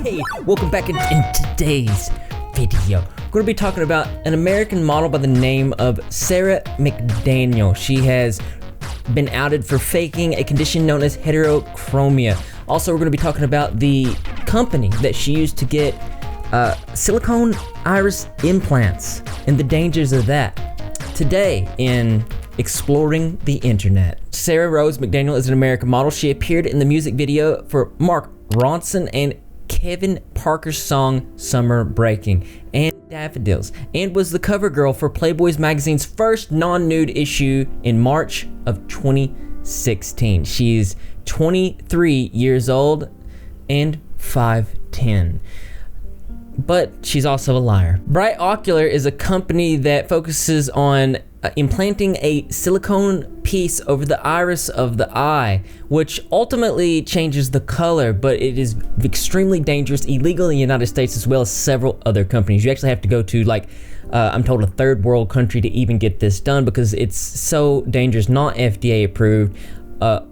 Hey, welcome back in today's video. We're going to be talking about an American model by the name of Sarah McDaniel. She has been outed for faking a condition known as heterochromia. Also, we're going to be talking about the company that she used to get silicone iris implants and the dangers of that. Today in Exploring the Internet. Sarah Rose McDaniel is an American model. She appeared in the music video for Mark Ronson and Kevin Parker's song Summer Breaking and Daffodils, and was the cover girl for Playboy magazine's first non-nude issue in March of 2016. She's 23 years old and 5'10". But she's also a liar. Bright Ocular is a company that focuses on implanting a silicone piece over the iris of the eye, which ultimately changes the color, but it is extremely dangerous, illegal in the United States as well as several other companies. You actually have to go to I'm told a third world country to even get this done because it's so dangerous, not FDA approved.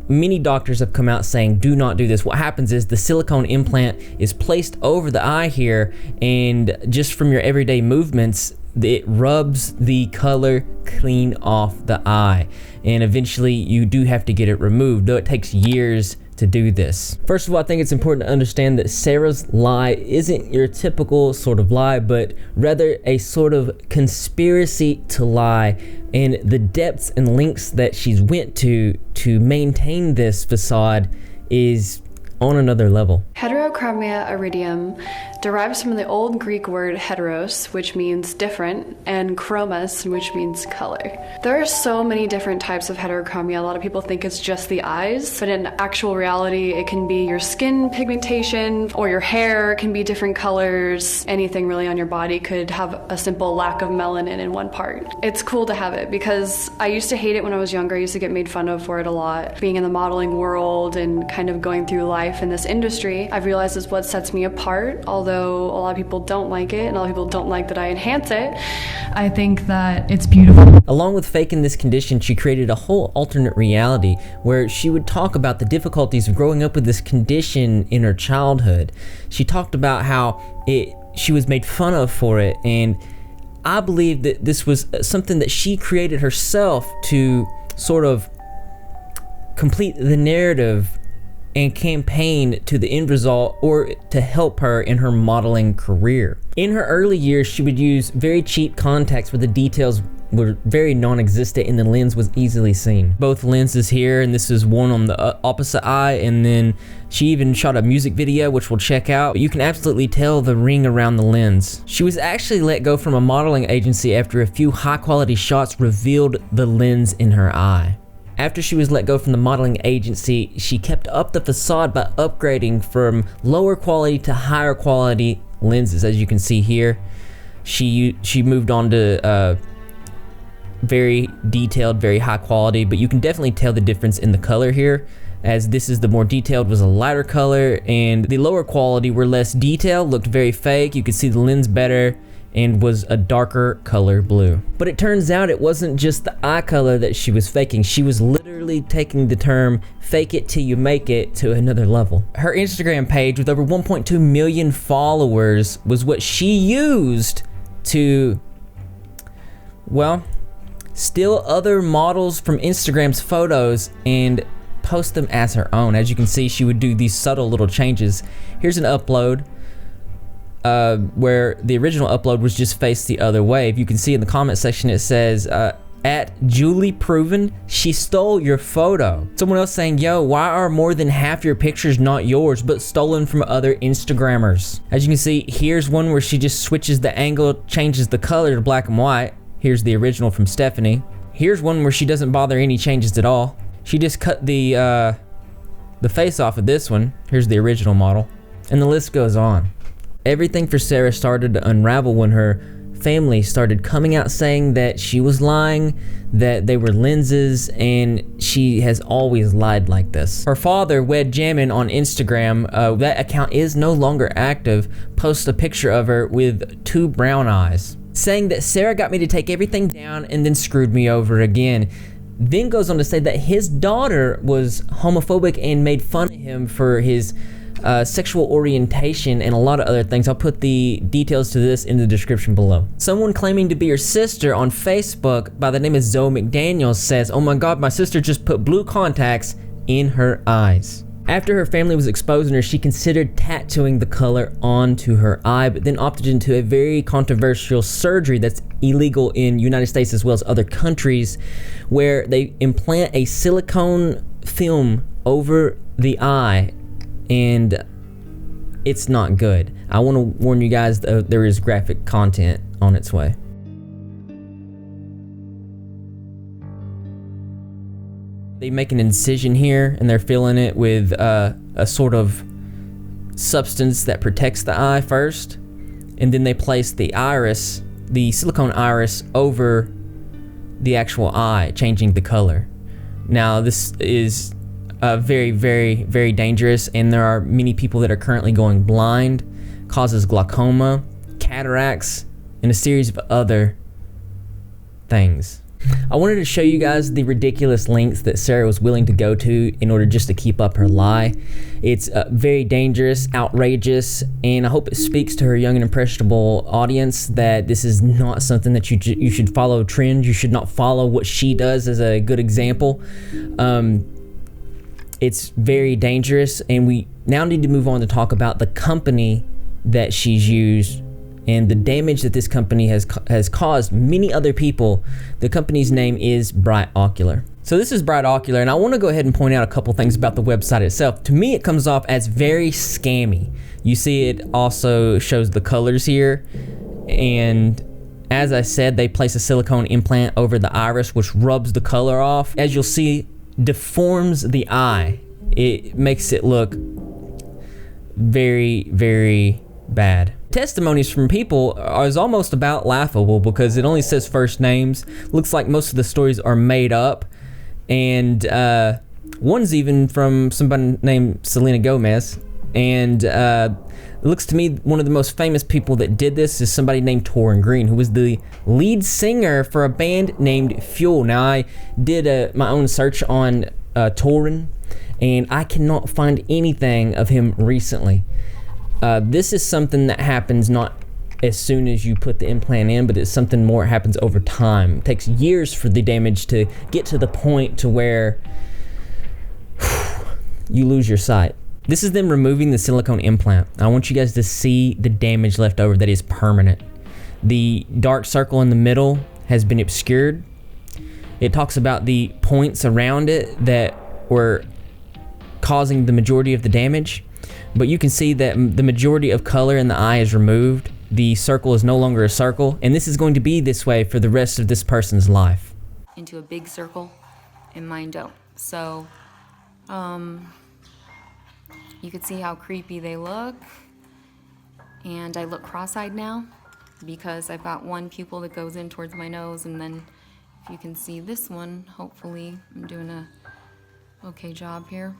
Many doctors have come out saying do not do this. What happens is the silicone implant is placed over the eye here, and just from your everyday movements, it rubs the color clean off the eye, and eventually you do have to get it removed, though it takes years to do this. First of all, I think it's important to understand that Sarah's lie isn't your typical sort of lie, but rather a sort of conspiracy to lie, and the depths and lengths that she's went to maintain this facade is on another level. Heterochromia iridium derives from the old Greek word heteros, which means different, and chromos, which means color. There are so many different types of heterochromia. A lot of people think it's just the eyes, but in actual reality, it can be your skin pigmentation or your hair can be different colors. Anything really on your body could have a simple lack of melanin in one part. It's cool to have it because I used to hate it when I was younger. I used to get made fun of for it a lot. Being in the modeling world and kind of going through life in this industry, I've realized is what sets me apart. Although a lot of people don't like it and a lot of people don't like that I enhance it, I think that it's beautiful. Along with faking this condition, she created a whole alternate reality where she would talk about the difficulties of growing up with this condition in her childhood. She talked about how she was made fun of for it, and I believe that this was something that she created herself to sort of complete the narrative and campaign to the end result, or to help her in her modeling career. In her early years, she would use very cheap contacts where the details were very non-existent and the lens was easily seen. Both lenses here, and this is one on the opposite eye, and then she even shot a music video which we'll check out. You can absolutely tell the ring around the lens. She was actually let go from a modeling agency after a few high-quality shots revealed the lens in her eye. After she was let go from the modeling agency, she kept up the facade by upgrading from lower quality to higher quality lenses. As you can see here, she moved on to very detailed, very high quality, but you can definitely tell the difference in the color here, as this is the more detailed was a lighter color, and the lower quality were less detailed, looked very fake. You could see the lens better and was a darker color blue. But it turns out it wasn't just the eye color that she was faking. She was literally taking the term fake it till you make it to another level. Her Instagram page with over 1.2 million followers was what she used to, well, steal other models from Instagram's photos and post them as her own. As you can see, she would do these subtle little changes. Here's an upload where the original upload was just faced the other way. If you can see in the comment section, it says, at Julie Proven, she stole your photo. Someone else saying, yo, why are more than half your pictures not yours, but stolen from other Instagrammers? As you can see, here's one where she just switches the angle, changes the color to black and white. Here's the original from Stephanie. Here's one where she doesn't bother any changes at all. She just cut the face off of this one. Here's the original model. And the list goes on. Everything for Sarah started to unravel when her family started coming out saying that she was lying, that they were lenses, and she has always lied like this. Her father, Wed Jammin on Instagram, that account is no longer active, posts a picture of her with 2 brown eyes, saying that Sarah got me to take everything down and then screwed me over again. Then goes on to say that his daughter was homophobic and made fun of him for his sexual orientation, and a lot of other things. I'll put the details to this in the description below. Someone claiming to be her sister on Facebook by the name of Zoe McDaniel says, "Oh my god, my sister just put blue contacts in her eyes." After her family was exposing her, she considered tattooing the color onto her eye, but then opted into a very controversial surgery that's illegal in the United States as well as other countries, where they implant a silicone film over the eye, and it's not good. I want to warn you guys that there is graphic content on its way. They make an incision here, and they're filling it with a sort of substance that protects the eye first, and then they place the iris, the silicone iris, over the actual eye, changing the color. Now, this is very, very, very dangerous, and there are many people that are currently going blind, causes glaucoma, cataracts, and a series of other things. I wanted to show you guys the ridiculous lengths that Sarah was willing to go to in order just to keep up her lie. It's very dangerous, outrageous, and I hope it speaks to her young and impressionable audience that this is not something that you should follow trends. You should not follow what she does as a good example. It's very dangerous, and we now need to move on to talk about the company that she's used and the damage that this company has caused many other people. The company's name is Bright Ocular. So this is Bright Ocular, and I want to go ahead and point out a couple things about the website itself. To me, it comes off as very scammy. You see, it also shows the colors here, and as I said, they place a silicone implant over the iris, which rubs the color off. As you'll see, deforms the eye. It makes it look very, very bad. Testimonies from people is almost about laughable because it only says first names. Looks like most of the stories are made up, and one's even from somebody named Selena Gomez, and it looks to me one of the most famous people that did this is somebody named Torrin Green, who was the lead singer for a band named Fuel. Now, I did my own search on Torrin, and I cannot find anything of him recently. This is something that happens not as soon as you put the implant in, but it's something more happens over time. It takes years for the damage to get to the point to where you lose your sight. This is them removing the silicone implant. I want you guys to see the damage left over that is permanent. The dark circle in the middle has been obscured. It talks about the points around it that were causing the majority of the damage. But you can see that the majority of color in the eye is removed. The circle is no longer a circle, and this is going to be this way for the rest of this person's life. Into a big circle, and mine don't. So, you can see how creepy they look. And I look cross-eyed now because I've got one pupil that goes in towards my nose, and then if you can see this one, hopefully I'm doing a okay job here.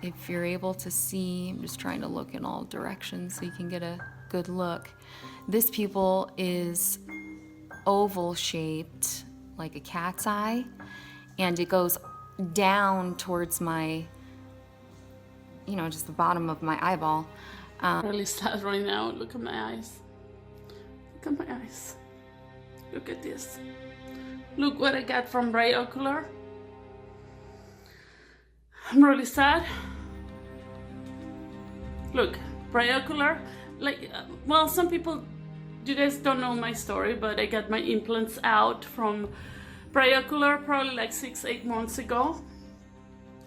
If you're able to see, I'm just trying to look in all directions so you can get a good look. This pupil is oval shaped, like a cat's eye, and it goes down towards my, just the bottom of my eyeball. Really sad right now. Look at my eyes. Look at my eyes. Look at this. Look what I got from Bright Ocular. I'm really sad. Look, Bright Ocular, some people, you guys don't know my story, but I got my implants out from Bright Ocular probably like 6-8 months ago.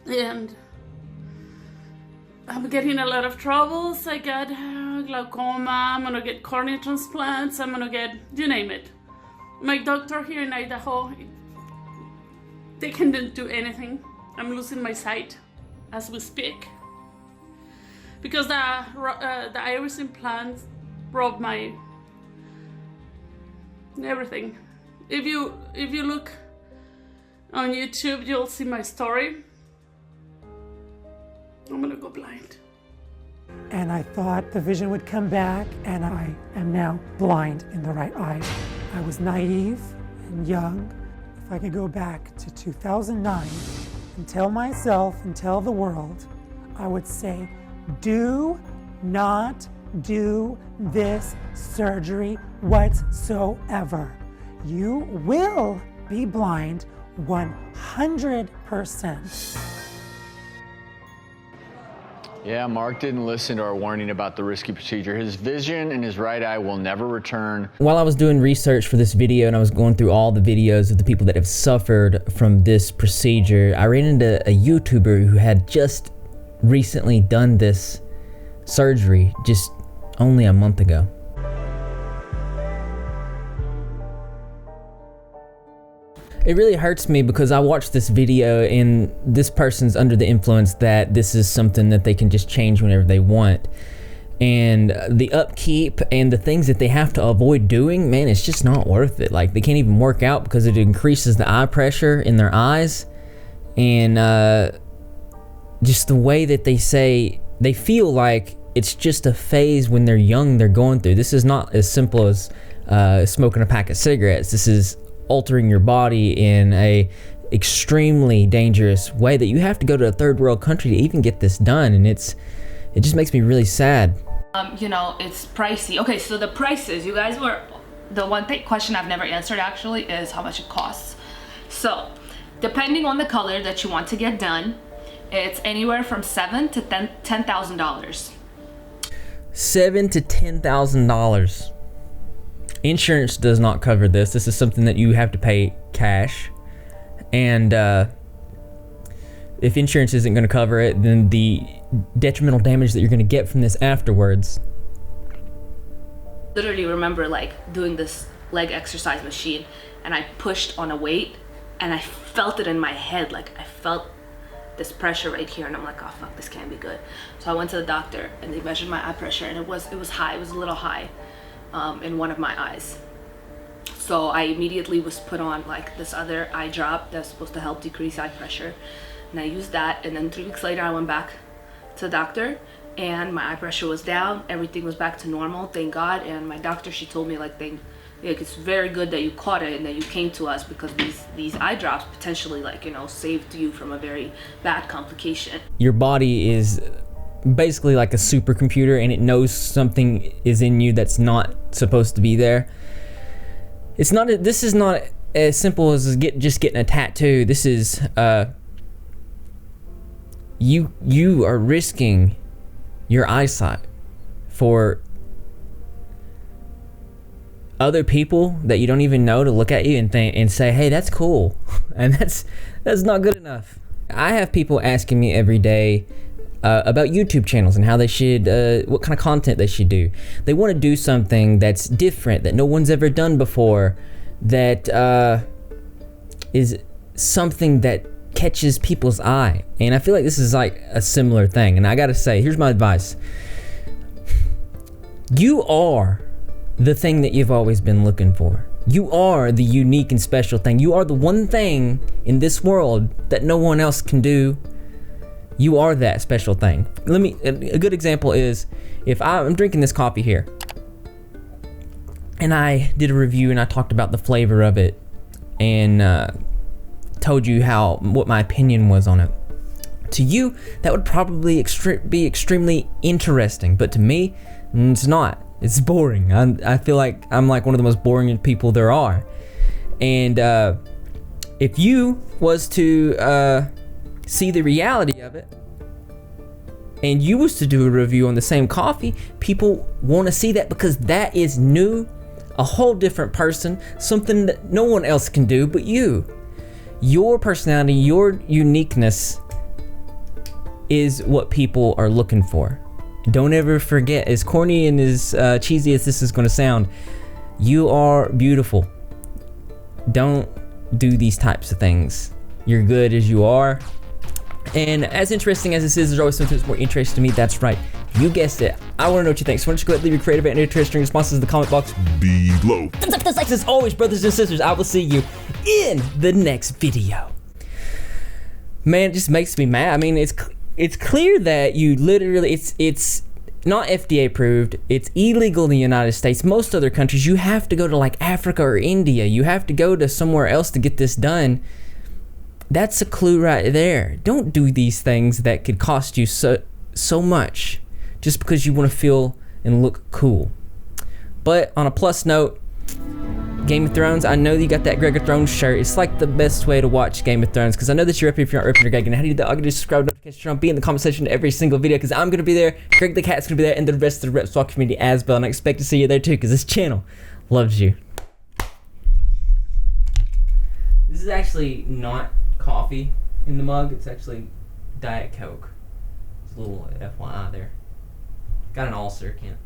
And I'm getting a lot of troubles. I got glaucoma, I'm gonna get cornea transplants, I'm gonna get, you name it. My doctor here in Idaho, they can't do anything. I'm losing my sight as we speak because the iris implant robbed my everything. If you look on YouTube, you'll see my story. I'm gonna go blind. And I thought the vision would come back, and I am now blind in the right eye. I was naive and young. If I could go back to 2009 and tell myself and tell the world I would say, do not do this surgery whatsoever. You will be blind 100%. Yeah, Mark didn't listen to our warning about the risky procedure. His vision in his right eye will never return. While I was doing research for this video and I was going through all the videos of the people that have suffered from this procedure, I ran into a YouTuber who had just recently done this surgery just only a month ago. It really hurts me because I watched this video and this person's under the influence that this is something that they can just change whenever they want. And the upkeep and the things that they have to avoid doing, man, it's just not worth it. Like, they can't even work out because it increases the eye pressure in their eyes. And just the way that they say, they feel like it's just a phase when they're young they're going through. This is not as simple as smoking a pack of cigarettes. This is altering your body in a extremely dangerous way that you have to go to a third world country to even get this done, and it just makes me really sad. You know, it's pricey. Okay, so the prices, you guys were, the one question I've never answered actually is how much it costs. So depending on the color that you want to get done, it's anywhere from $7,000 to $10,000. $7,000 to $10,000. Insurance does not cover this. This is something that you have to pay cash. And if insurance isn't going to cover it, then the detrimental damage that you're going to get from this afterwards. Literally remember like doing this leg exercise machine and I pushed on a weight and I felt it in my head. Like I felt this pressure right here and I'm like, oh fuck, this can't be good. So I went to the doctor and they measured my eye pressure and it was high. It was a little high. In one of my eyes. So I immediately was put on like this other eye drop that's supposed to help decrease eye pressure, and I used that, and then 3 weeks later I went back to the doctor and my eye pressure was down, everything was back to normal, thank God. And my doctor, she told me like it's very good that you caught it and that you came to us, because these eye drops potentially, like, you know, saved you from a very bad complication. Your body is basically like a supercomputer, and it knows something is in you that's not supposed to be there. This is not as simple as just getting a tattoo. This is you are risking your eyesight for other people that you don't even know to look at you and say, hey, that's cool. And that's not good enough. I have people asking me every day about YouTube channels and how they should, what kind of content they should do. They want to do something that's different, that no one's ever done before, that is something that catches people's eye. And I feel like this is like a similar thing. And I gotta say, here's my advice. You are the thing that you've always been looking for. You are the unique and special thing. You are the one thing in this world that no one else can do. You are that special thing. A good example is, if I'm drinking this coffee here, and I did a review and I talked about the flavor of it, and told you what my opinion was on it. To you, that would probably be extremely interesting, but to me, it's not. It's boring. I feel like I'm like one of the most boring people there are. And if you was to see the reality of it, and you was to do a review on the same coffee, people want to see that because that is new, a whole different person, something that no one else can do but you. Your personality, your uniqueness is what people are looking for. Don't ever forget, as corny and as cheesy as this is going to sound, you are beautiful. Don't do these types of things. You're good as you are. And as interesting as this is, there's always something that's more interesting to me. That's right. You guessed it. I want to know what you think. So why don't you go ahead and leave your creative and interesting responses in the comment box below. Thumbs up, those likes as always, brothers and sisters. I will see you in the next video. Man, it just makes me mad. I mean, it's clear that you literally, it's not FDA approved. It's illegal in the United States. Most other countries, you have to go to like Africa or India. You have to go to somewhere else to get this done. That's a clue right there. Don't do these things that could cost you so much just because you want to feel and look cool. But on a plus note, Game of Thrones, I know you got that Gregor Thrones shirt. It's like the best way to watch Game of Thrones, because I know that you're up if you're not ripping or gagging. How do you do that? All you do is subscribe, notification on, be in the comment section of every single video, because I'm going to be there, Greg the Cat's going to be there, and the rest of the Repzilla community as well. And I expect to see you there too, because this channel loves you. This is actually not coffee in the mug. It's actually Diet Coke. It's a little FYI there. Got an ulcer, can't